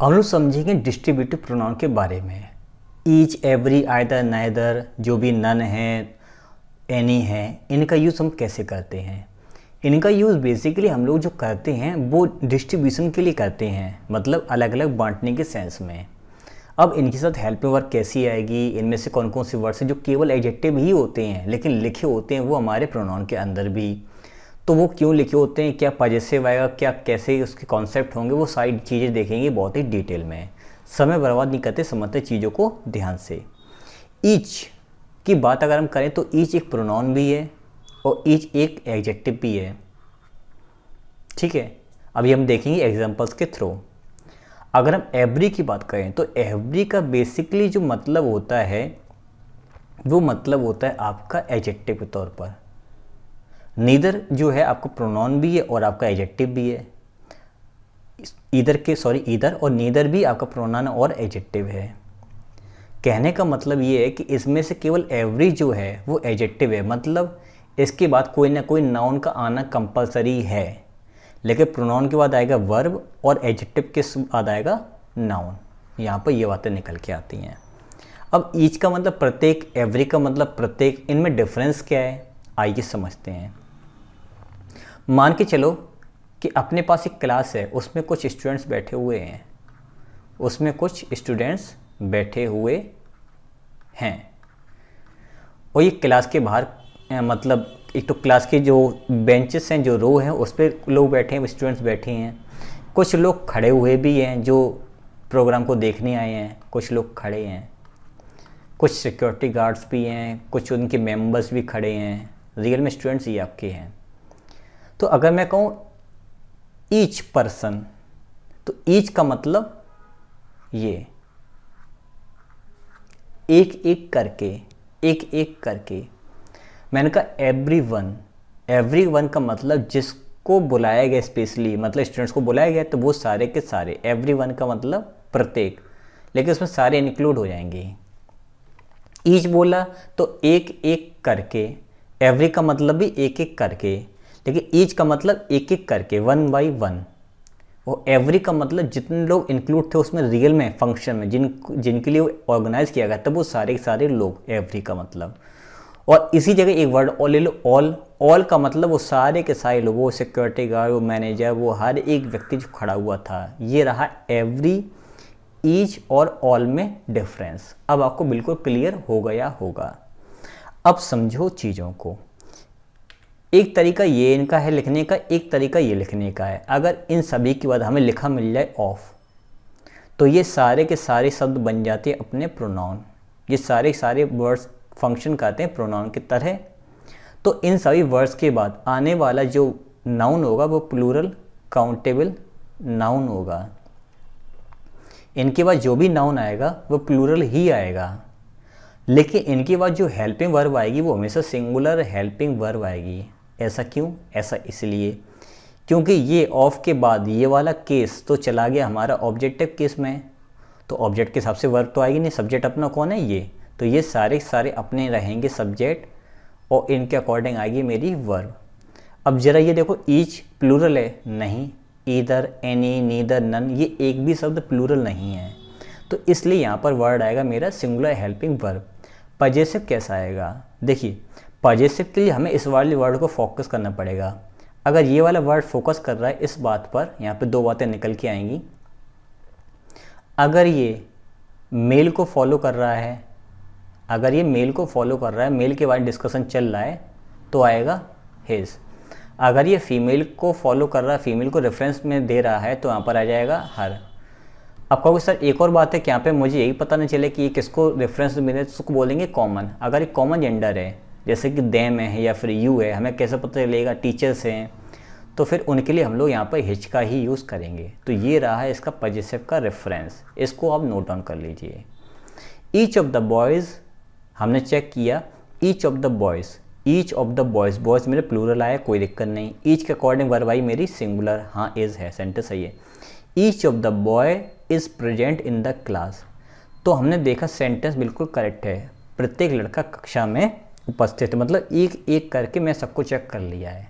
हम लोग समझेंगे डिस्ट्रीब्यूटिव प्रोनाउन के बारे में। ईच, एवरी, आइदर, नाइदर, जो भी नन है, एनी है, इनका यूज़ हम कैसे करते हैं। इनका यूज़ बेसिकली हम लोग जो करते हैं वो डिस्ट्रीब्यूशन के लिए करते हैं, मतलब अलग अलग बांटने के सेंस में। अब इनके साथ हेल्पिंग वर्ब कैसी आएगी, इनमें से कौन कौन से वर्ड्स हैं जो केवल एडजेक्टिव ही होते हैं लेकिन लिखे होते हैं वो हमारे प्रोनाउन के अंदर भी, तो वो क्यों लिखे होते हैं, क्या पॉजेसिव आएगा, क्या कैसे उसके कॉन्सेप्ट होंगे, वो सारी चीज़ें देखेंगे बहुत ही डिटेल में। समय बर्बाद नहीं करते, समझते चीज़ों को ध्यान से। ईच की बात अगर हम करें तो ईच एक प्रोनाउन भी है और ईच एक एडजेक्टिव भी है, ठीक है। अभी हम देखेंगे एग्जांपल्स के थ्रू। अगर हम एवरी की बात करें तो एवरी का बेसिकली जो मतलब होता है वो मतलब होता है आपका एडजेक्टिव के तौर पर। नीदर जो है आपका प्रोनाउन भी है और आपका एडजेक्टिव भी है। ईदर और नीदर भी आपका प्रोनाउन और एडजेक्टिव है। कहने का मतलब ये है कि इसमें से केवल एवरी जो है वो एडजेक्टिव है, मतलब इसके बाद कोई ना कोई नाउन का आना कंपलसरी है, लेकिन प्रोनाउन के बाद आएगा वर्ब और एडजेक्टिव के बाद आएगा नाउन। यहाँ पर ये बातें निकल के आती हैं। अब ईच का मतलब प्रत्येक, एवरी का मतलब प्रत्येक, इनमें डिफरेंस क्या है आइए समझते हैं। मान के चलो कि अपने पास एक क्लास है, उसमें कुछ स्टूडेंट्स बैठे हुए हैं और ये क्लास के बाहर मतलब एक तो क्लास के जो बेंचेस हैं, जो रो हैं, उस पर लोग बैठे हैं, स्टूडेंट्स बैठे हैं। कुछ लोग खड़े हुए भी हैं जो प्रोग्राम को देखने आए हैं, कुछ लोग खड़े हैं, कुछ सिक्योरिटी गार्ड्स भी हैं, कुछ उनके मेंबर्स भी खड़े हैं। रियल में स्टूडेंट्स ही आपके हैं। तो अगर मैं कहूँ ईच पर्सन, तो ईच का मतलब ये एक एक करके। मैंने कहा एवरी वन का मतलब जिसको बुलाया गया स्पेशली, मतलब स्टूडेंट्स को बुलाया गया तो वो सारे के सारे। एवरी वन का मतलब प्रत्येक, लेकिन उसमें सारे इंक्लूड हो जाएंगे। ईच बोला तो एक एक करके, एवरी का मतलब भी एक एक करके, लेकिन ईच का मतलब एक एक करके, वन बाई वन। और एवरी का मतलब जितने लोग इंक्लूड थे उसमें रियल में फंक्शन में जिनके लिए ऑर्गेनाइज किया गया तब वो सारे के सारे लोग, एवरी का मतलब। और इसी जगह एक वर्ड और ले लो, ऑल का मतलब वो सारे के सारे लोग, वो सिक्योरिटी गार्ड, वो मैनेजर, वो हर एक व्यक्ति जो खड़ा हुआ था। ये रहा एवरी, ईच और ऑल में डिफरेंस। अब आपको बिल्कुल क्लियर हो गया होगा। अब समझो चीज़ों को। एक तरीका ये इनका है लिखने का, एक तरीका ये लिखने का है। अगर इन सभी के बाद हमें लिखा मिल जाए ऑफ, तो ये सारे के सारे शब्द बन जाते हैं अपने प्रोनाउन। ये सारे सारे वर्ड्स फंक्शन करते हैं प्रोनाउन की तरह। तो इन सभी वर्ड्स के बाद आने वाला जो नाउन होगा वो प्लूरल काउंटेबल नाउन होगा। इनके बाद जो भी नाउन आएगा वो प्लूरल ही आएगा, लेकिन इनके बाद जो हेल्पिंग वर्ब आएगी वो हमेशा सिंगुलर हेल्पिंग वर्ब आएगी। ऐसा क्यों? ऐसा इसलिए क्योंकि ये ऑफ के बाद ये वाला केस तो चला गया हमारा ऑब्जेक्टिव केस में, तो ऑब्जेक्ट के हिसाब से वर्ब तो आएगी नहीं। सब्जेक्ट अपना कौन है? ये। तो ये सारे सारे अपने रहेंगे सब्जेक्ट और इनके अकॉर्डिंग आएगी मेरी वर्ब। अब ज़रा ये देखो, ईच प्लूरल है? नहीं। ईदर, एनी, नीदर, नन, ये एक भी शब्द प्लूरल नहीं है, तो इसलिए यहाँ पर वर्ड आएगा मेरा सिंगुलर हेल्पिंग वर्ब। पजेसिव कैसा आएगा? देखिए, पजेसिव के लिए हमें इस वाले वर्ड को फोकस करना पड़ेगा। अगर ये वाला वर्ड फोकस कर रहा है इस बात पर, यहाँ पे दो बातें निकल के आएंगी। अगर ये मेल को फॉलो कर रहा है, मेल के बारे में डिस्कशन चल रहा है, तो आएगा हिज। अगर ये फीमेल को फॉलो कर रहा है, फीमेल को रेफरेंस में दे रहा है, तो यहाँ पर आ जाएगा हर। अब कहोगे सर एक और बात है कि यहाँ पे मुझे यही पता नहीं चले कि ये किसको रेफरेंस में मिले, तो उसको बोलेंगे कॉमन। अगर एक कॉमन जेंडर है जैसे कि देम है या फिर यू है, हमें कैसे पता चलेगा? टीचर्स हैं, तो फिर उनके लिए हम लोग यहाँ पर हिच का ही यूज़ करेंगे। तो ये रहा है इसका पजेसिव का रेफरेंस, इसको आप नोट डाउन कर लीजिए। ईच ऑफ द बॉयज़ हमने चेक किया, each of the boys, boys मेरे प्लूरल आया, कोई दिक्कत नहीं। ईच के अकॉर्डिंग वर्ब आई मेरी सिंगुलर, हाँ इज़ है, सेंटेंस सही है। Each of the boy is present in the class, तो हमने देखा सेंटेंस बिल्कुल करेक्ट है। प्रत्येक लड़का कक्षा में उपस्थित, मतलब एक एक करके मैं सबको चेक कर लिया है।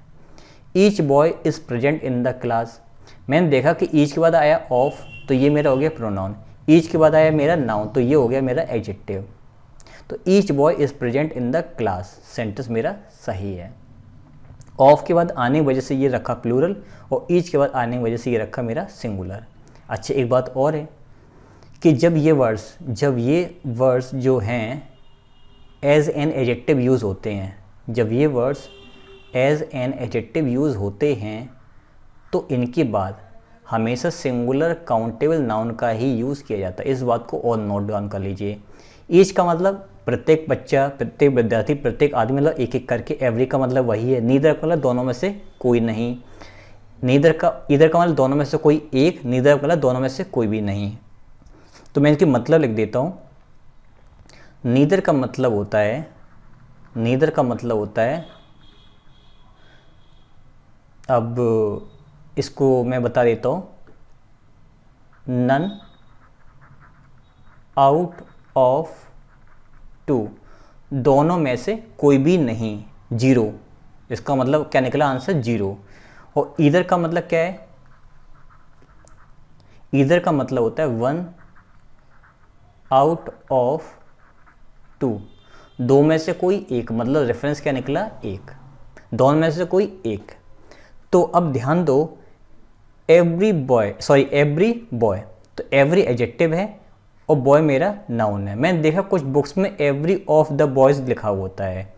Each boy is present in the class, मैंने देखा कि ईच के बाद आया ऑफ, तो ये मेरा हो गया प्रोनाउन। ईच के बाद आया मेरा नाउन, तो ये हो गया मेरा एडजेक्टिव। तो each boy is present in the class, sentence मेरा सही है। ऑफ के बाद आने की वजह से ये रखा प्लूरल, और ईच के बाद आने की वजह से ये रखा मेरा सिंगुलर। अच्छा, एक बात और है कि जब ये वर्ड्स जो हैं एज एन एडजेक्टिव यूज़ होते हैं, जब ये words as an adjective use होते हैं तो इनके बाद हमेशा सिंगुलर काउंटेबल नाउन का ही यूज़ किया जाता है। इस बात को और नोट डाउन कर लीजिए। ईच का मतलब प्रत्येक बच्चा, प्रत्येक विद्यार्थी, प्रत्येक आदमी, मतलब एक एक करके। एवरी का मतलब वही है। नीदर का मतलब दोनों में से कोई नहीं। ईदर का मतलब दोनों में से कोई एक। नीदर का मतलब दोनों में से कोई भी नहीं। तो मैं इसकी मतलब लिख देता हूँ। नीदर का मतलब होता है, अब इसको मैं बता देता हूँ, नन आउट ऑफ टू, दोनों में से कोई भी नहीं, जीरो। इसका मतलब क्या निकला? Answer zero. और ईदर का मतलब क्या है? ईदर का मतलब होता है वन आउट ऑफ टू, दो में से कोई एक, मतलब रेफरेंस क्या निकला? एक। दोनों में से कोई एक। तो अब ध्यान दो, एवरी बॉय, तो एवरी एडजेक्टिव है और बॉय मेरा नाउन है। मैंने देखा कुछ बुक्स में एवरी ऑफ द बॉयज़ लिखा होता है,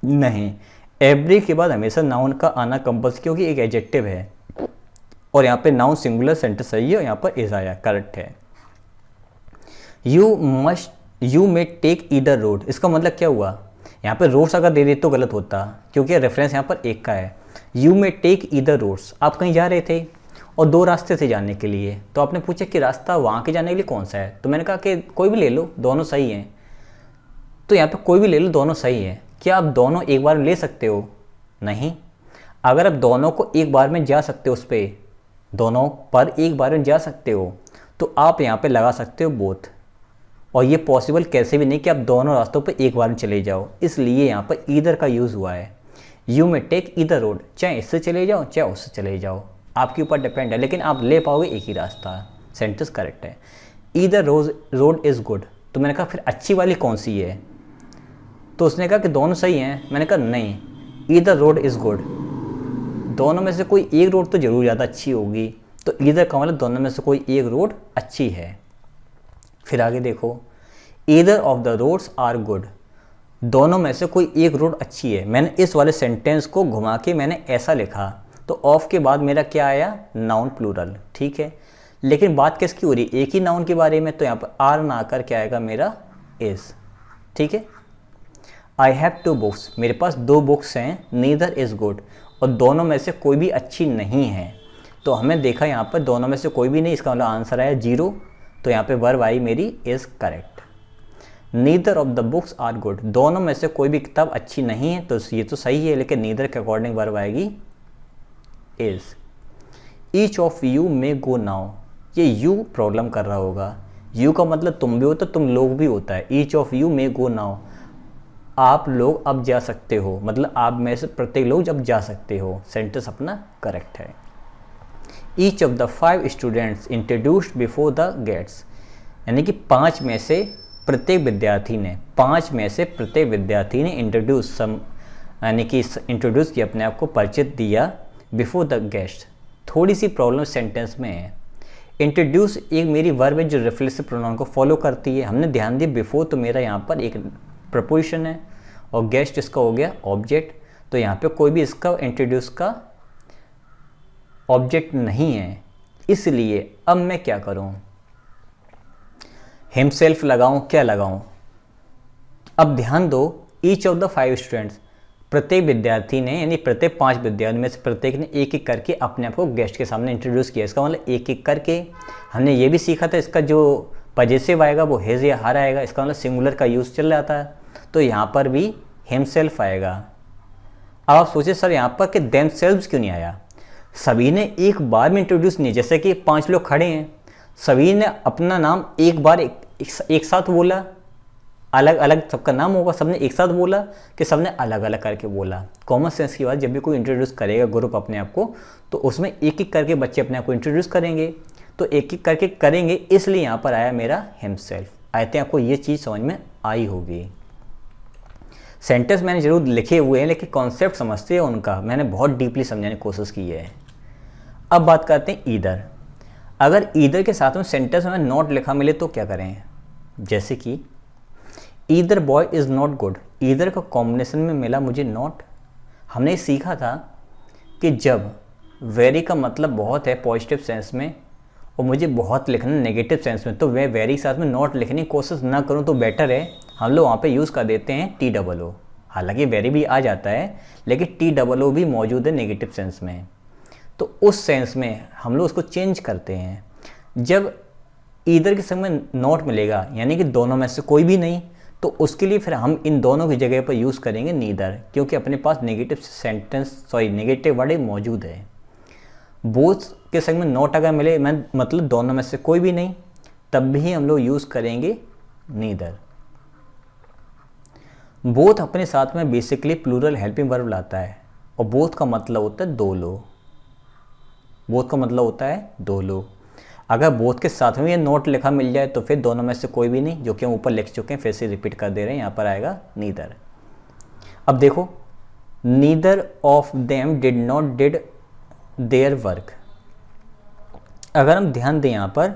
नहीं, एवरी के बाद हमेशा नाउन का आना कंपल्सरी, क्योंकि एक एडजेक्टिव है। और यहाँ पे नाउन सिंगुलर, सेंटेंस सही है, और यहाँ पर इज आया, करेक्ट है। You may take either road, इसका मतलब क्या हुआ? यहाँ पे रोड्स अगर दे दे तो गलत होता, क्योंकि रेफरेंस यहाँ पर एक का है। You may take either roads, आप कहीं जा रहे थे और दो रास्ते थे जाने के लिए, तो आपने पूछा कि रास्ता वहाँ के जाने के लिए कौन सा है, तो मैंने कहा कि कोई भी ले लो, दोनों सही हैं। तो यहाँ पे कोई भी ले लो, दोनों सही है। क्या आप दोनों एक बार में ले सकते हो? नहीं। अगर आप दोनों को एक बार में जा सकते हो, उस पर दोनों पर एक बार में जा सकते हो, तो आप यहाँ पे लगा सकते हो बोथ। और ये पॉसिबल कैसे भी नहीं कि आप दोनों रास्तों पर एक बार में चले जाओ, इसलिए यहाँ पर ईदर का यूज़ हुआ है। You may take either road, चाहे इससे चले जाओ चाहे उससे चले जाओ, आपके ऊपर डिपेंड है, लेकिन आप ले पाओगे एक ही रास्ता। सेंटेंस करेक्ट है। ईदर रोड इज़ गुड, तो मैंने कहा फिर अच्छी वाली कौन सी है? तो उसने कहा कि दोनों सही हैं। मैंने कहा नहीं, ईदर रोड इज़ गुड, दोनों में से कोई एक रोड तो ज़रूर ज़्यादा अच्छी होगी। तो ईदर का मतलब दोनों में से कोई एक रोड अच्छी है। फिर आगे देखो, either of the roads are good, दोनों में से कोई एक रोड अच्छी है। मैंने इस वाले सेंटेंस को घुमा के मैंने ऐसा लिखा, तो ऑफ के बाद मेरा क्या आया? नाउन प्लूरल, ठीक है। लेकिन बात किसकी हो रही? एक ही नाउन के बारे में, तो यहाँ पर आर ना आकर क्या आएगा? मेरा इज़, ठीक है। आई हैव टू बुक्स, मेरे पास दो बुक्स हैं। नीदर इज़ गुड, और दोनों में से कोई भी अच्छी नहीं है। तो हमें देखा यहाँ पर दोनों में से कोई भी नहीं, इसका मतलब आंसर आया जीरो। तो यहाँ पे वर्ब आई Mary is correct. Neither of the books are good, दोनों में से कोई भी किताब अच्छी नहीं है, तो ये तो सही है, लेकिन नीदर के अकॉर्डिंग वर्ब आएगी is. Each of you may go now, ये यू प्रॉब्लम कर रहा होगा। यू का मतलब तुम भी होता, तुम लोग भी होता है। Each of you may go now, आप लोग अब जा सकते हो, मतलब आप में से प्रत्येक लोग जब जा सकते हो। सेंटेंस अपना करेक्ट है। Each of the 5 students introduced before the gates, यानी कि 5 में से प्रत्येक विद्यार्थी ने इंट्रोड्यूस यानी कि इंट्रोड्यूस किया, अपने आप को परिचय दिया बिफोर द गेस्ट। थोड़ी सी प्रॉब्लम सेंटेंस में है। इंट्रोड्यूस एक मेरी वर्ब है जो रिफ्लेक्सिव प्रोनाउन को फॉलो करती है। हमने ध्यान दिया बिफोर, तो मेरा यहाँ पर एक प्रपोजिशन है, और गेस्ट इसका हो गया ऑब्जेक्ट। तो यहाँ पे कोई भी इसका इंट्रोड्यूस का ऑब्जेक्ट नहीं है, इसलिए अब मैं क्या करूँ? हिमसेल्फ लगाऊं, क्या लगाऊं? अब ध्यान दो, ईच ऑफ द 5 स्टूडेंट्स, प्रत्येक विद्यार्थी ने, यानी प्रत्येक 5 विद्यार्थी में से प्रत्येक ने एक एक करके अपने आप को गेस्ट के सामने इंट्रोड्यूस किया। इसका मतलब एक एक करके। हमने ये भी सीखा था, इसका जो पजेसिव आएगा वो हैज़ या हर आएगा, इसका मतलब सिंगुलर का यूज़ चल जाता है। तो यहाँ पर भी हिमसेल्फ आएगा। अब आप सोचिए सर यहाँ पर कि देमसेल्व्स क्यों नहीं आया? सभी ने एक बार में इंट्रोड्यूस नहीं, जैसे कि 5 लोग खड़े हैं, सभी ने अपना नाम एक बार एक साथ बोला, अलग अलग सबका नाम होगा, सबने एक साथ बोला कि सबने अलग अलग करके बोला। कॉमन सेंस की बात, जब भी कोई इंट्रोड्यूस करेगा ग्रुप अपने आप को, तो उसमें एक एक करके बच्चे अपने आप को इंट्रोड्यूस करेंगे। तो एक एक करके करेंगे, इसलिए यहाँ पर आया मेरा हिमसेल्फ। आए थे, आपको ये चीज़ समझ में आई होगी। सेंटेंस मैंने जरूर लिखे हुए हैं, लेकिन कॉन्सेप्ट समझते हैं उनका मैंने बहुत डीपली समझाने की कोशिश की है। अब बात करते हैं ईदर। अगर ईदर के साथ में सेंटेंस में नॉट लिखा मिले तो क्या करें? जैसे कि either boy is not good, either का कॉम्बिनेशन में मिला मुझे नॉट। हमने सीखा था कि जब वेरी का मतलब बहुत है पॉजिटिव सेंस में और मुझे बहुत लिखना नेगेटिव सेंस में, तो वह वेरी के साथ में नॉट लिखने की कोशिश ना करूं तो बेटर है। हम लोग वहाँ पे यूज़ कर देते हैं TOO। हालांकि वेरी भी आ जाता है, लेकिन TOO भी मौजूद है नेगेटिव सेंस में, तो उस सेंस में हम लोग उसको चेंज करते हैं। जब ईदर के समय नॉट मिलेगा, यानी कि दोनों में से कोई भी नहीं, तो उसके लिए फिर हम इन दोनों की जगह पर यूज़ करेंगे नीदर, क्योंकि अपने पास नेगेटिव वर्ड मौजूद है। बोथ के संग में नॉट अगर मिले, मतलब दोनों में से कोई भी नहीं, तब भी हम लोग यूज़ करेंगे नीदर। बोथ अपने साथ में बेसिकली प्लूरल हेल्पिंग वर्ब लाता है, और बोथ का मतलब होता है दो लोग। बोथ का मतलब होता है दो लोग। अगर बोथ के साथ में ये नोट लिखा मिल जाए तो फिर दोनों में से कोई भी नहीं, जो कि हम ऊपर लिख चुके हैं, फिर से रिपीट कर दे रहे हैं, यहाँ पर आएगा नीदर। अब देखो, neither of them did not did their work. अगर हम ध्यान दें यहाँ पर,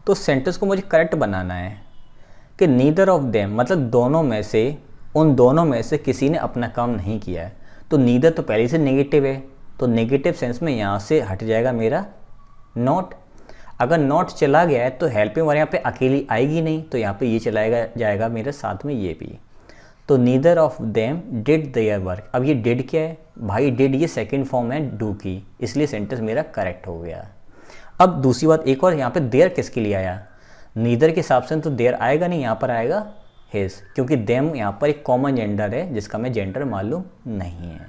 तो सेंटेंस को मुझे करेक्ट बनाना है कि नीदर ऑफ देम मतलब दोनों में से, उन दोनों में से किसी ने अपना काम नहीं किया है। तो नीदर तो पहले से नेगेटिव है, तो नेगेटिव सेंस में यहाँ से हट जाएगा मेरा नॉट। अगर नॉट चला गया है तो हेल्पिंग वर्ब यहाँ पे अकेली आएगी नहीं, तो यहाँ पे ये चलाएगा जाएगा मेरे साथ में ये भी। तो neither of them did their work. अब ये डिड क्या है भाई? डिड ये सेकंड फॉर्म है डू की, इसलिए सेंटेंस मेरा करेक्ट हो गया। अब दूसरी बात एक और, यहाँ पे देयर किसके लिए आया? नीदर के हिसाब से तो देयर आएगा नहीं, यहाँ पर आएगा हिज, क्योंकि देम यहाँ पर एक कॉमन जेंडर है जिसका मैं जेंडर मालूम नहीं है।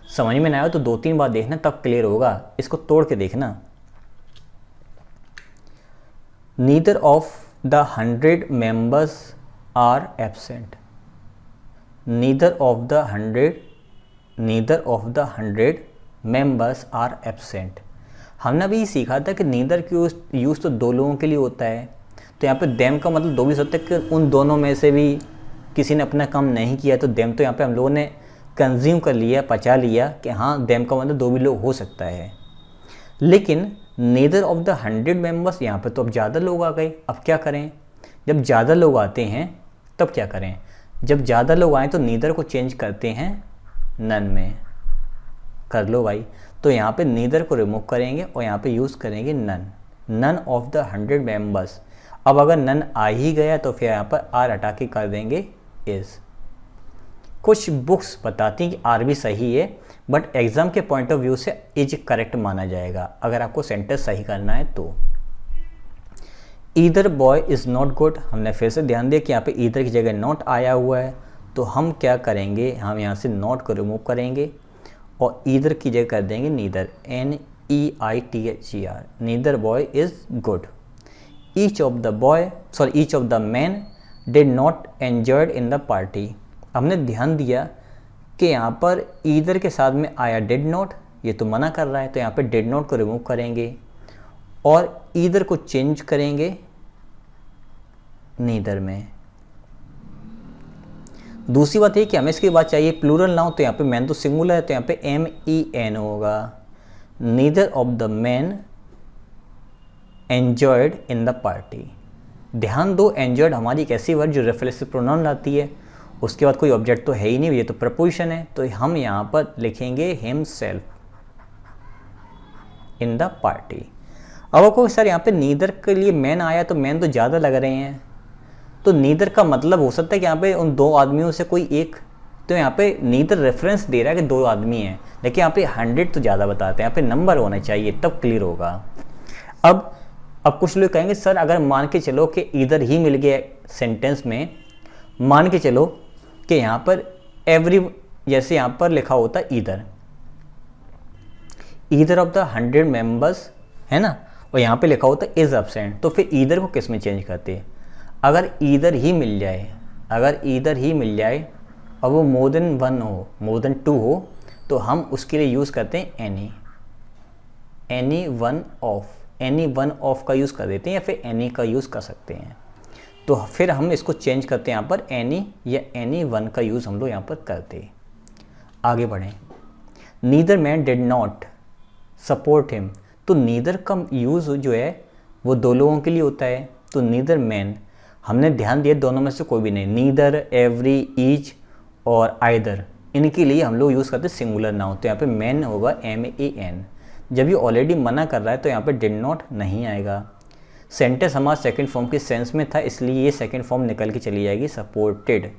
समझ में ना आया तो 2-3 बार देखना, तब क्लियर होगा। इसको तोड़ के देखना। Neither of the 100 members are absent. Neither of the 100 members are absent. हमने अभी सीखा था कि नीदर की यूज़ तो दो लोगों के लिए होता है, तो यहाँ पे देम का मतलब दो भी हो सकता है कि उन दोनों में से भी किसी ने अपना काम नहीं किया, तो देम तो यहाँ पे हम लोगों ने कंज्यूम कर लिया, पचा लिया कि हाँ देम का मतलब दो भी लोग हो सकता है। लेकिन नीदर ऑफ द 100 मेंबर्स, यहाँ पे तो अब ज़्यादा लोग आ गए। अब क्या करें? जब ज़्यादा लोग आते हैं तब क्या करें? जब ज़्यादा लोग आए तो नीदर को चेंज करते हैं नन में। कर लो भाई। तो यहाँ पे नीदर को रिमूव करेंगे और यहाँ पे यूज़ करेंगे none. None of the 100 members. अब अगर नन आ ही गया तो फिर यहाँ पर आर हटा के कर देंगे इज़। कुछ बुक्स बताती हैं कि आर भी सही है, बट एग्ज़ाम के पॉइंट ऑफ व्यू से इज करेक्ट माना जाएगा अगर आपको सेंटेंस सही करना है तो। Either boy is not good, हमने फिर से ध्यान दिया कि यहाँ पे ईदर की जगह नॉट आया हुआ है, तो हम क्या करेंगे? हम यहाँ से नॉट को रिमूव करेंगे और ईदर की जगह कर देंगे neither, NEITHER। Neither boy is good. Each of the man did not enjoyed in the party. हमने ध्यान दिया कि यहाँ पर ईदर के साथ में आया डिड नॉट, ये तो मना कर रहा है, तो यहाँ पे डिड नॉट को रिमूव करेंगे और ईदर को चेंज करेंगे नीदर में। दूसरी बात है कि हमें इसके बाद चाहिए प्लूरल नाउन, तो यहाँ पे मैन तो सिंगुलर है, तो यहाँ पे MEN होगा। Neither of the man enjoyed in the party. ध्यान दो, एंजॉयड हमारी एक ऐसी वर्ड जो रिफ्लेक्सिव प्रोनाउन लाती है, उसके बाद कोई ऑब्जेक्ट तो है ही नहीं, ये तो प्रपोजिशन है, तो हम यहाँ पर लिखेंगे हिमसेल्फ इन द पार्टी। अब आपको सर यहाँ पे नीदर के लिए मैन आया, तो मैन तो ज़्यादा लग रहे हैं, तो नीदर का मतलब हो सकता है कि यहाँ पे उन दो आदमियों से कोई एक, तो यहाँ पे नीदर रेफरेंस दे रहा है कि दो आदमी हैं, लेकिन यहाँ पे 100 तो ज़्यादा बताते हैं, यहाँ पे नंबर होना चाहिए तब क्लियर होगा। अब कुछ लोग कहेंगे सर अगर मान के चलो कि ईदर ही मिल गया सेंटेंस में, मान के चलो कि यहाँ पर एवरी, जैसे यहाँ पर लिखा होता ईदर ऑफ द 100 मेंबर्स है ना, और यहाँ पे लिखा होता इज एब्सेंट, तो फिर ईदर को किस में चेंज करते हैं? अगर ईदर ही मिल जाए और वो मोर देन 1 हो, मोर देन 2 हो, तो हम उसके लिए यूज़ करते हैं any one of, any one of का यूज़ कर देते हैं या फिर एनी का यूज़ कर सकते हैं। तो फिर हम इसको चेंज करते हैं यहाँ पर एनी या एनी वन का यूज़ हम लोग यहाँ पर करते। आगे बढ़ें। Neither man did not support him, तो नीदर का यूज़ जो है वो दो लोगों के लिए होता है। तो नीदर मैन, हमने ध्यान दिया दोनों में से कोई भी नहीं, नीदर, एवरी, ईच और आइदर, इनके लिए हम लोग यूज़ करते हैं सिंगुलर नाउन। तो यहाँ पे मैन होगा MAN। जब ये ऑलरेडी मना कर रहा है तो यहाँ पे डिड नॉट नहीं आएगा। सेंटेंस हमारा सेकंड फॉर्म की सेंस में था, इसलिए ये सेकंड फॉर्म निकल के चली जाएगी supported.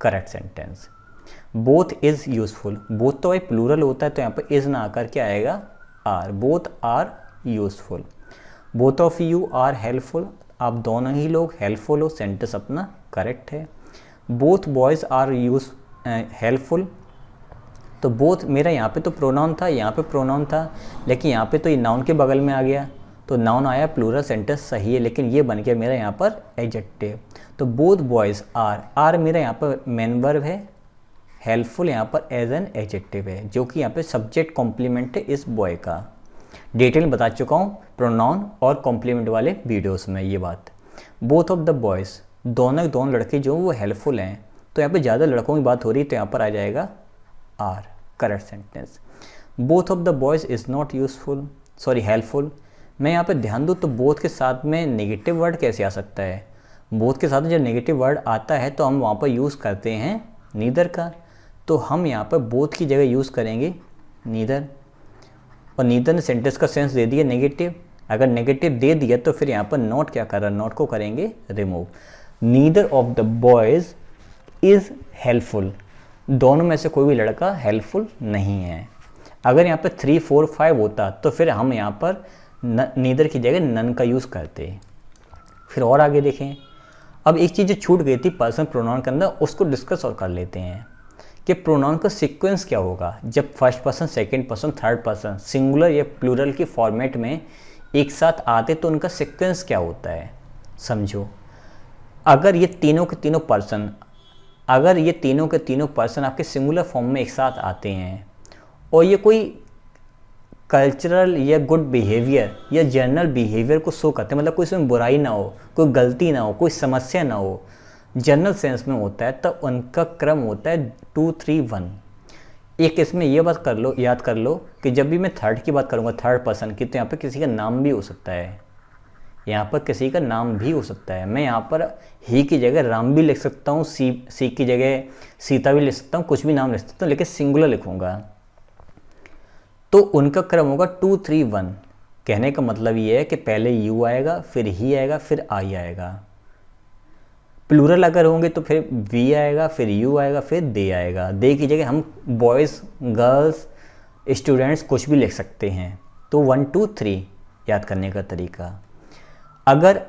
Correct sentence. Both is useful, both तो भाई प्लूरल होता है तो यहाँ पे इज़ ना आकर के आएगा are. Both are useful. Both of you are helpful, आप दोनों ही लोग हेल्पफुल हो, सेंटेंस अपना करेक्ट है। बोथ बॉयज़ आर हेल्पफुल, तो बोथ मेरा यहाँ पे तो प्रोनाउन था, यहाँ पे प्रोनाउन था, लेकिन यहाँ पे तो ये नाउन के बगल में आ गया तो नाउन आया, प्लूरल सेंटेंस सही है, लेकिन ये बन गया मेरा यहाँ पर एडजेक्टिव। तो बोथ बॉयज़ आर मेरा यहाँ पर मेन वर्ब है, हेल्पफुल यहाँ पर एज एन एडजेक्टिव है, जो कि यहाँ पे सब्जेक्ट कॉम्प्लीमेंट है इस बॉय का। डिटेल बता चुका हूँ प्रोनाउन और कॉम्प्लीमेंट वाले वीडियोस में ये बात। बोथ ऑफ द बॉयज़, दोनों लड़के जो वो हेल्पफुल हैं, तो यहाँ पे ज़्यादा लड़कों की बात हो रही है तो यहाँ पर आ जाएगा are. Correct sentence. Both of the boys is not helpful. मैं यहाँ पे ध्यान दूँ तो बोथ के साथ में नेगेटिव वर्ड कैसे आ सकता है? बोथ के साथ में जब नेगेटिव वर्ड आता है तो हम वहाँ पर यूज़ करते हैं नीदर का, तो हम यहाँ पर बोथ की जगह यूज़ करेंगे नीदर। और नीदर ने सेंटेंस का सेंस दे दिया नेगेटिव, अगर नेगेटिव दे दिया तो फिर यहाँ पर नॉट क्या कर रहा है, नॉट को करेंगे remove. Neither of the boys is helpful, दोनों में से कोई भी लड़का हेल्पफुल नहीं है। अगर यहाँ पर 3, 4, 5 होता तो फिर हम यहाँ पर नीदर की जगह नन का यूज़ करते। फिर और आगे देखें। अब एक चीज़ जो छूट गई थी पर्सन प्रोनाउन के अंदर, उसको डिस्कस और कर लेते हैं कि प्रोनाउन का सीक्वेंस क्या होगा जब first person, second person, third person singular या प्लूरल के फॉर्मेट में एक साथ आते तो उनका सीक्वेंस क्या होता है। समझो, अगर ये तीनों के तीनों पर्सन आपके सिंगुलर फॉर्म में एक साथ आते हैं और ये कोई कल्चरल या गुड बिहेवियर या जनरल बिहेवियर को शो करते हैं, मतलब कोई इसमें बुराई ना हो, कोई गलती ना हो, कोई समस्या ना हो, जनरल सेंस में होता है, तो उनका क्रम होता है 2, 3, 1। एक इसमें ये बात याद कर लो कि जब भी मैं थर्ड की बात करूँगा, थर्ड पर्सन की, तो यहाँ पर किसी का नाम भी हो सकता है, यहाँ पर किसी का नाम भी हो सकता है। मैं यहाँ पर ही की जगह राम भी लिख सकता हूँ, सी की जगह सीता भी लिख सकता हूँ, कुछ भी नाम लिख सकता हूँ, लेकिन सिंगुलर लिखूँगा। तो उनका क्रम होगा 2, 3, 1। कहने का मतलब ये है कि पहले यू आएगा, फिर ही आएगा, फिर आई आएगा। प्लूरल अगर होंगे तो फिर वी आएगा, फिर यू आएगा, फिर दे आएगा। दे की जगह हम बॉयज़, गर्ल्स, स्टूडेंट्स कुछ भी लिख सकते हैं। तो 1, 2, 3 याद करने का तरीका। अगर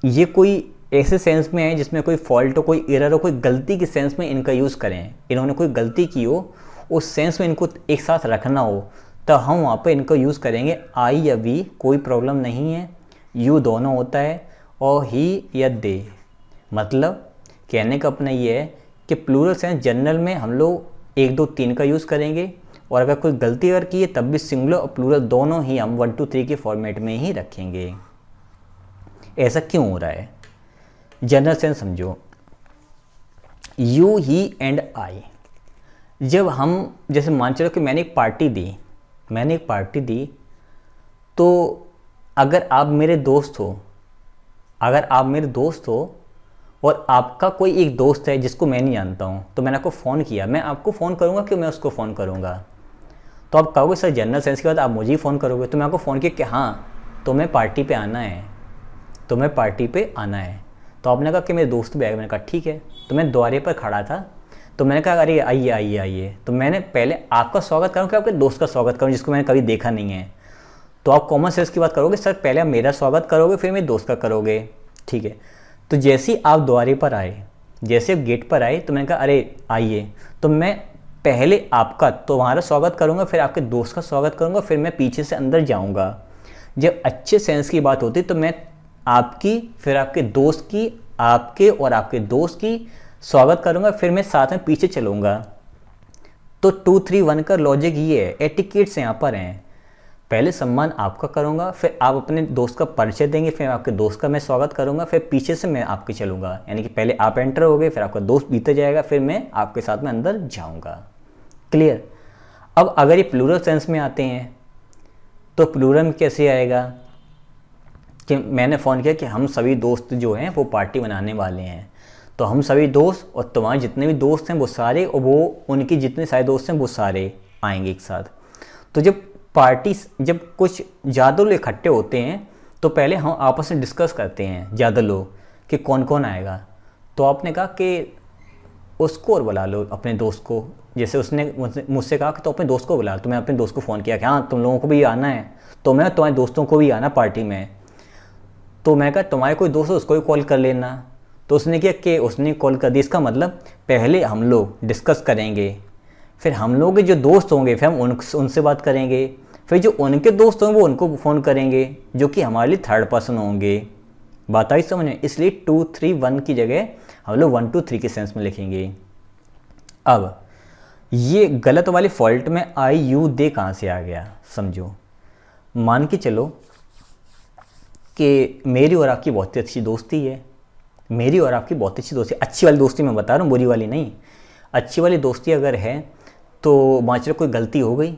ये कोई ऐसे सेंस में है जिसमें कोई फॉल्ट हो, कोई एरर हो, कोई गलती के सेंस में इनका यूज़ करें, इन्होंने कोई गलती की हो, उस सेंस में इनको एक साथ रखना हो, तो हम वहाँ पे इनको यूज़ करेंगे आई या वी, कोई प्रॉब्लम नहीं है। यू दोनों होता है, और ही या दे। मतलब कहने का अपना ये है कि प्लूरल सेंस जनरल में हम लोग 1, 2, 3 का यूज़ करेंगे, और अगर कोई गलती अगर की है तब भी सिंगुलर और प्लूरल दोनों ही हम 1, 2, 3 के फॉर्मेट में ही रखेंगे। ऐसा क्यों हो रहा है? जनरल सेंस समझो। यू, ही एंड आई, जब हम जैसे मान चलो कि मैंने एक पार्टी दी, तो अगर आप मेरे दोस्त हो और आपका कोई एक दोस्त है जिसको मैं नहीं जानता हूँ, तो मैंने आपको फ़ोन किया, मैं आपको फ़ोन करूँगा कि मैं उसको फ़ोन करूँगा? तो आप कहोगे सर जनरल सेंस के बाद आप मुझे ही फ़ोन करोगे। तो मैं आपको फ़ोन किया कि हाँ तुम्हें पार्टी पे आना है, तो आपने कहा कि मेरे दोस्त भी आएगा। मैंने कहा ठीक है। तो मैं द्वारे पर खड़ा था, तो मैंने कहा अरे आइए। तो मैंने पहले आपका स्वागत करूँ कि आपके दोस्त का स्वागत करूँ जिसको मैंने कभी देखा नहीं है? तो आप कॉमन सेंस की बात करोगे, सर पहले आप मेरा स्वागत करोगे फिर मेरे दोस्त का करोगे, ठीक है। तो जैसे ही आप द्वारे पर आए, जैसे गेट पर आए, तो मैंने कहा अरे आइए, तो मैं पहले आपका तुम्हारा स्वागत करूँगा, फिर आपके दोस्त का स्वागत करूँगा, फिर मैं पीछे से अंदर जाऊँगा। जब अच्छे सेंस की बात होती तो मैं आपकी, फिर आपके दोस्त की, आपके और आपके दोस्त की स्वागत करूँगा, फिर मैं साथ में पीछे चलूँगा। तो 2, 3, 1 का लॉजिक ये है, एटिकेट्स यहाँ पर हैं। पहले सम्मान आपका करूँगा, फिर आप अपने दोस्त का परिचय देंगे, फिर आपके दोस्त का मैं स्वागत करूँगा, फिर पीछे से मैं आपके चलूँगा। यानी कि पहले आप एंटर होगे, फिर आपका दोस्त बीते जाएगा, फिर मैं आपके साथ में अंदर जाऊँगा। क्लियर। अब अगर ये प्लूरल सेंस में आते हैं तो प्लूरल में कैसे आएगा कि मैंने फ़ोन किया कि हम सभी दोस्त जो हैं वो पार्टी बनाने वाले हैं, तो हम सभी दोस्त और तुम्हारे जितने भी दोस्त हैं वो सारे, और वो उनके जितने सारे दोस्त हैं वो सारे आएंगे एक साथ। तो जब कुछ ज़्यादा लोग इकट्ठे होते हैं तो पहले हम आपस में डिस्कस करते हैं ज़्यादा लोग कि कौन कौन आएगा। तो आपने कहा कि उसको और बुला लो, अपने दोस्त को। जैसे उसने मुझसे कहा कि तो अपने दोस्त को बुला, तो मैं अपने दोस्त को फ़ोन किया कि हाँ तुम लोगों को भी आना है, तो मैं तुम्हारे दोस्तों को भी आना पार्टी में। तो मैं कहा तुम्हारे कोई दोस्त हो उसको भी कॉल कर लेना। तो उसने किया कि उसने कॉल कर दी। इसका मतलब पहले हम लोग डिस्कस करेंगे, फिर हम लोग के जो दोस्त होंगे फिर हम उनसे बात करेंगे, फिर जो उनके दोस्त होंगे वो उनको फ़ोन करेंगे, जो कि हमारे लिए थर्ड पर्सन होंगे। बात आई समझ में? इसलिए 2 3 1 की जगह हम लोग 1 2 3 के सेंस में लिखेंगे। अब ये गलत वाले फॉल्ट में आई यू दे कहाँ से आ गया समझो। मान के चलो कि मेरी और आपकी बहुत ही अच्छी दोस्ती है, मेरी और आपकी बहुत अच्छी दोस्ती, अच्छी वाली दोस्ती मैं बता रहा हूँ, बुरी वाली नहीं। अच्छी वाली दोस्ती अगर है तो मान चलो कोई गलती हो गई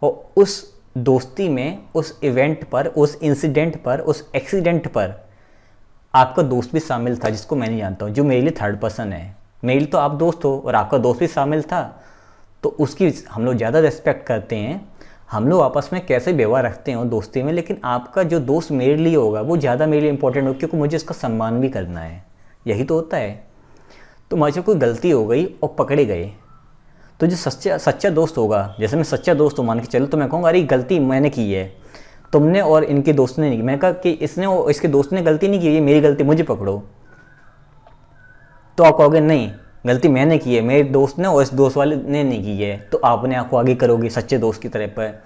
और उस दोस्ती में, उस इवेंट पर, उस इंसिडेंट पर, उस एक्सीडेंट पर आपका दोस्त भी शामिल था जिसको मैं नहीं जानता हूँ, जो मेरे लिए थर्ड पर्सन है। मेरे लिए तो आप दोस्त हो और आपका दोस्त भी शामिल था, तो उसकी हम लोग ज़्यादा रेस्पेक्ट करते हैं, हम लोग आपस में कैसे व्यवहार रखते हैं दोस्ती में। लेकिन आपका जो दोस्त मेरे लिए होगा वो ज़्यादा मेरे लिए इंपॉर्टेंट होगा, क्योंकि मुझे इसका सम्मान भी करना है। यही तो होता है। तो मुझे कोई गलती हो गई और पकड़े गए, तो जो सच्चा दोस्त होगा, जैसे मैं सच्चा दोस्त हूँ मान के चलो, तो मैं कहूँगा अरे गलती मैंने की है, तुमने और इनके दोस्त ने नहीं की। मैं कहा कि इसने और इसके दोस्त ने गलती नहीं की, ये मेरी गलती, मुझे पकड़ो। तो आप कहोगे नहीं गलती मैंने की है, मेरे दोस्त ने और इस दोस्त वाले ने नहीं की है, तो आपने आपको आगे करोगे सच्चे दोस्त की तरह पर।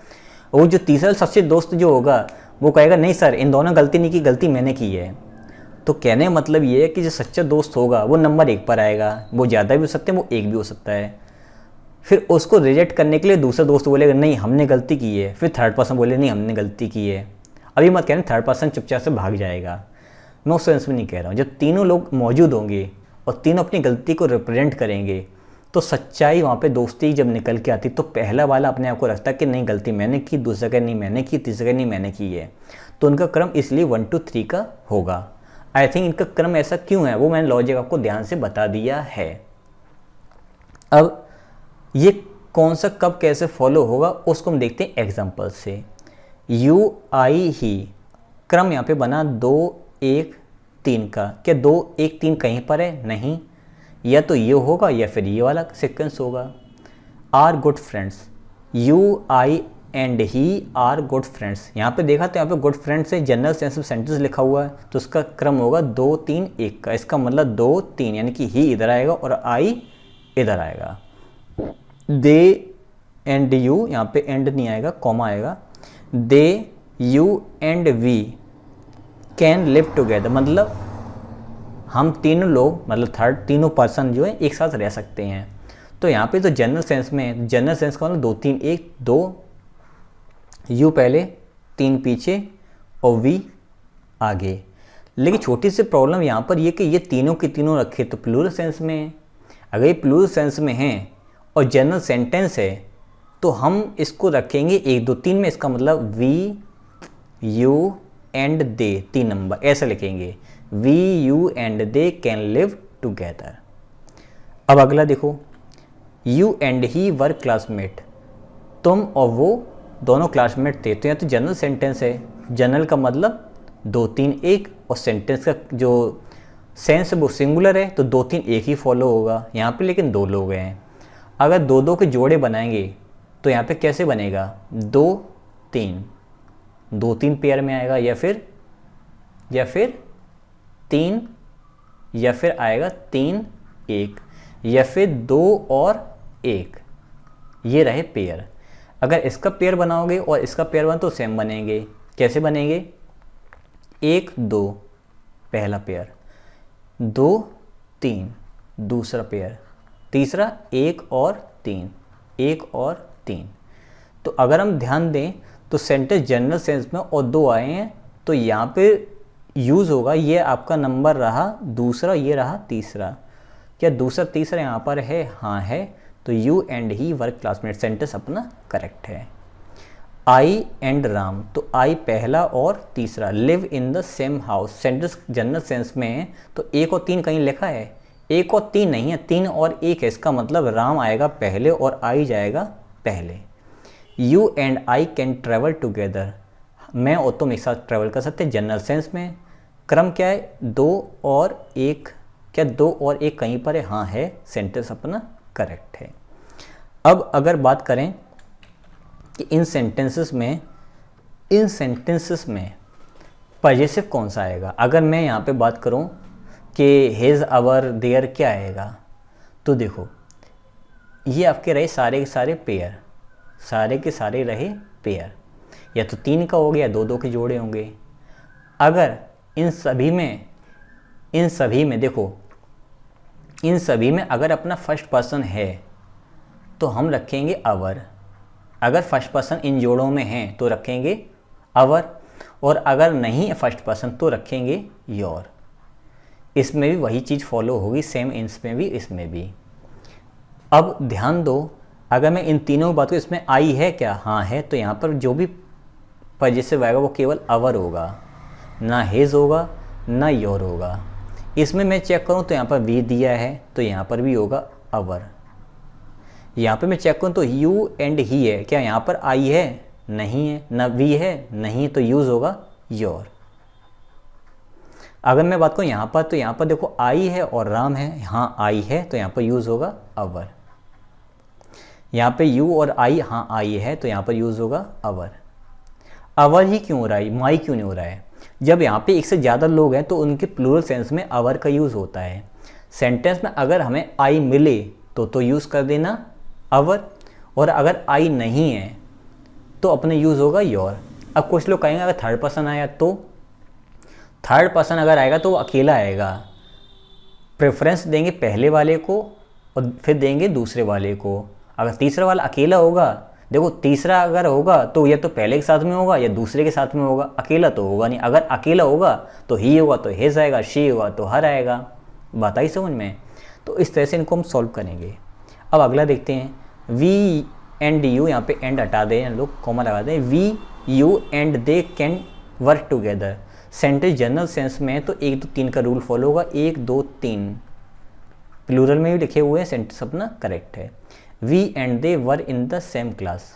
और जो तीसरा सच्चे दोस्त जो होगा वो कहेगा नहीं सर इन दोनों गलती नहीं की, गलती मैंने की है। तो कहने का मतलब ये है कि जो सच्चा दोस्त होगा वो नंबर 1 पर आएगा, वो ज़्यादा भी हो सकते हैं, वो 1 भी हो सकता है। फिर उसको रिजेक्ट करने के लिए दूसरा दोस्त बोलेगा नहीं हमने गलती की है, फिर थर्ड पर्सन बोले नहीं हमने गलती की है। अभी मत कहना थर्ड पर्सन चुपचाप से भाग जाएगा, मैं उस सेंस में नहीं कह रहा हूँ। जब तीनों लोग मौजूद होंगे और तीनों अपनी गलती को रिप्रेजेंट करेंगे तो सच्चाई वहाँ पे दोस्ती जब निकल के आती, तो पहला वाला अपने आप को रखता है कि नहीं गलती मैंने की, दूसरा का नहीं मैंने की, तीसरा का नहीं मैंने की है। तो उनका क्रम इसलिए 1 2 3 का होगा। आई थिंक इनका क्रम ऐसा क्यों है वो मैंने लॉजिक आपको ध्यान से बता दिया है। अब ये कौन सा कब कैसे फॉलो होगा उसको हम देखते हैं एग्जाम्पल से। यू आई ही, क्रम यहाँ पे बना 2 1 3 का। क्या 2 1 3 कहीं पर है? नहीं, या तो ये होगा या फिर ये वाला सीक्वेंस होगा। Are good friends, you I and he are good friends. यहाँ पे देखा तो यहाँ पे गुड फ्रेंड्स से जनरल सेंस ऑफ सेंटेंस लिखा हुआ है, तो उसका क्रम होगा 2 3 1 का। इसका मतलब 2 3 यानी कि ही इधर आएगा और आई इधर आएगा। दे एंड यू, यहाँ पे एंड नहीं आएगा, कॉमा आएगा। They you and we can live together, मतलब हम तीनों लोग, मतलब थर्ड तीनों पर्सन जो है एक साथ रह सकते हैं। तो यहाँ पे तो जनरल सेंस में, जनरल सेंस का मतलब 2 3 1, 2 यू पहले 3 पीछे और वी आगे। लेकिन छोटी सी प्रॉब्लम यहाँ पर ये कि ये तीनों के तीनों रखे तो प्लूरल सेंस में है। अगर ये प्लूरल सेंस में हैं और जनरल सेंटेंस है तो हम इसको रखेंगे 1 2 3 में। इसका मतलब we you and they 3 number ऐसा लिखेंगे, we you and they can live together. अब अगला देखो, you and he were classmate, तुम और वो दोनों क्लासमेट थे। तो यहाँ तो जनरल सेंटेंस है, जनरल का मतलब 2 3 1 और सेंटेंस का जो सेंस है वो सिंगुलर है, तो 2 3 1 ही फॉलो होगा यहाँ पे। लेकिन 2 लोग हैं, अगर 2 2 के जोड़े बनाएंगे तो यहाँ पे कैसे बनेगा? 2 3, 2 3 पेयर में आएगा, या फिर 3, या फिर आएगा 3 1, या फिर 2 और 1। ये रहे पेयर। अगर इसका पेयर बनाओगे और इसका पेयर बना तो सेम बनेंगे। कैसे बनेंगे? 1 2 पहला पेयर, 2 3 दूसरा पेयर, तीसरा 1 और 3, 1 और 3। तो अगर हम ध्यान दें तो सेंटेंस जनरल सेंस में और दो आए हैं, तो यहाँ पे यूज़ होगा, ये आपका नंबर रहा दूसरा, ये रहा तीसरा। क्या दूसरा तीसरा यहाँ पर है? हाँ है। तो you and he were classmate, sentence अपना करेक्ट है। आई एंड राम, तो आई पहला और तीसरा। Live in the same house, sentence general sense में है, तो एक और तीन कहीं लिखा है? एक और तीन नहीं है, तीन और एक है। इसका मतलब राम आएगा पहले और आई जाएगा पहले। You and I can travel together, मैं और तुम एक साथ ट्रैवल कर सकते हैं जनरल सेंस में। क्रम क्या है? दो और एक, क्या दो और एक कहीं पर है? हाँ है, सेंटेंस अपना करेक्ट है। अब अगर बात करें कि इन सेंटेंसेस में पॉजेसिव कौन सा आएगा, अगर मैं यहाँ पे बात करूँ कि हिज अवर देयर, क्या आएगा? तो देखो ये आपके रहे सारे के सारे पेयर, सारे के सारे रहे पेयर, या तो तीन का हो गया, दो दो के जोड़े होंगे। अगर इन सभी में देखो, इन सभी में अगर अपना फर्स्ट पर्सन है तो हम रखेंगे अवर। अगर फर्स्ट पर्सन इन जोड़ों में है तो रखेंगे अवर, और अगर नहीं है फर्स्ट पर्सन तो रखेंगे योर। इसमें भी वही चीज़ फॉलो होगी, सेम इसमें भी, इसमें भी। अब ध्यान दो, अगर मैं इन तीनों की बात करूँ, इसमें आई है क्या? हाँ है। तो यहाँ पर जो भी पॉजेसिव आएगा वो केवल अवर होगा, ना हिज होगा ना योर होगा। इसमें मैं चेक करूँ तो यहाँ पर वी दिया है, तो यहाँ पर भी होगा अवर। यहाँ पे मैं चेक करूँ तो यू एंड ही है, क्या यहाँ पर आई है? नहीं है। ना वी है? नहीं, तो यूज़ होगा योर। अगर मैं बात करूँ यहाँ पर, तो यहाँ पर देखो आई है और राम है, हाँ आई है, तो यहाँ पर यूज़ होगा अवर। यहाँ पे यू और आई, हाँ आई है, तो यहाँ पर यूज़ होगा अवर। अवर ही क्यों हो रहा है, माई क्यों नहीं हो रहा है? जब यहाँ पे एक से ज़्यादा लोग हैं तो उनके प्लूरल सेंस में अवर का यूज़ होता है। सेंटेंस में अगर हमें आई मिले तो यूज़ कर देना अवर, और अगर आई नहीं है तो अपने यूज़ होगा योर। अब कुछ लोग कहेंगे अगर थर्ड पर्सन आया तो, थर्ड पर्सन अगर आएगा तो वो अकेला आएगा, प्रेफरेंस देंगे पहले वाले को और फिर देंगे दूसरे वाले को। अगर तीसरा वाला अकेला होगा, देखो तीसरा अगर होगा तो या तो पहले के साथ में होगा या दूसरे के साथ में होगा, अकेला तो होगा नहीं। अगर अकेला होगा तो ही होगा तो हिज आएगा, शी होगा तो हर आएगा। बात आई समझ में? तो इस तरह से इनको हम सॉल्व करेंगे। अब अगला देखते हैं, वी एंड यू, यहाँ पे एंड हटा दें हम लोग, कॉमा लगा दें। We you and they can work together, sentence general sense में तो 1 2 3 का रूल फॉलो होगा, 1 2 3 प्लूरल में भी लिखे हुए हैं, सेंटेंस अपना करेक्ट है। We and they were in the same class,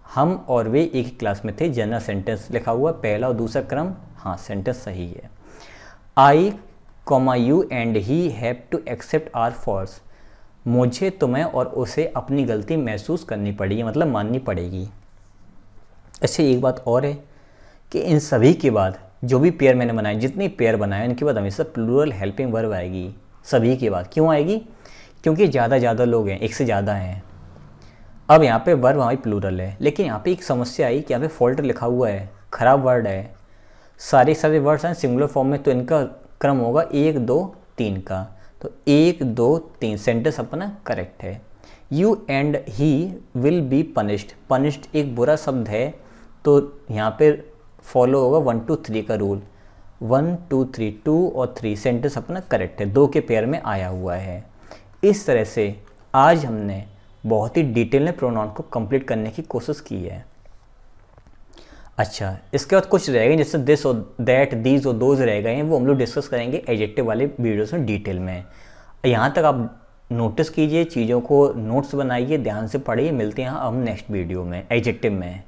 हम और वे एक ही क्लास में थे, जनरल सेंटेंस लिखा हुआ, पहला और दूसरा क्रम, हाँ सेंटेंस सही है। I comma you and he have to accept our faults, मुझे, तुम्हें और उसे अपनी गलती महसूस करनी पड़ेगी, मतलब माननी पड़ेगी। अच्छा एक बात और है कि इन सभी के बाद जो भी पेयर मैंने बनाए, जितनी पेयर बनाए, इनके बाद हमेशा प्लूरल हेल्पिंग वर्ब आएगी सभी के बाद। क्यों आएगी? क्योंकि ज़्यादा लोग हैं, एक से ज़्यादा हैं। अब यहाँ पे वर्ब हमारी प्लूरल है, लेकिन यहाँ पे एक समस्या आई कि यहाँ पे फॉल्ट लिखा हुआ है, ख़राब वर्ड है। सारे वर्ड्स हैं सिंगुलर फॉर्म में, तो इनका क्रम होगा 1 2 3 का, तो 1 2 3 सेंटेंस अपना करेक्ट है। You and he will be punished, punished एक बुरा शब्द है, तो यहाँ पे फॉलो होगा 1 2 3 का रूल, 1 2 3 2 और 3 सेंटेंस अपना करेक्ट है, 2 के पेयर में आया हुआ है। इस तरह से आज हमने बहुत ही डिटेल में प्रोनाउन को कंप्लीट करने की कोशिश की है। अच्छा इसके बाद कुछ रह गए, जैसे दिस और दैट, दीज और दोज रह गए हैं, वो हम लोग डिस्कस करेंगे एडजेक्टिव वाले वीडियोस में डिटेल में। यहाँ तक आप नोटिस कीजिए, चीज़ों को नोट्स बनाइए, ध्यान से पढ़िए। मिलते हैं हम नेक्स्ट वीडियो में एडजेक्टिव में।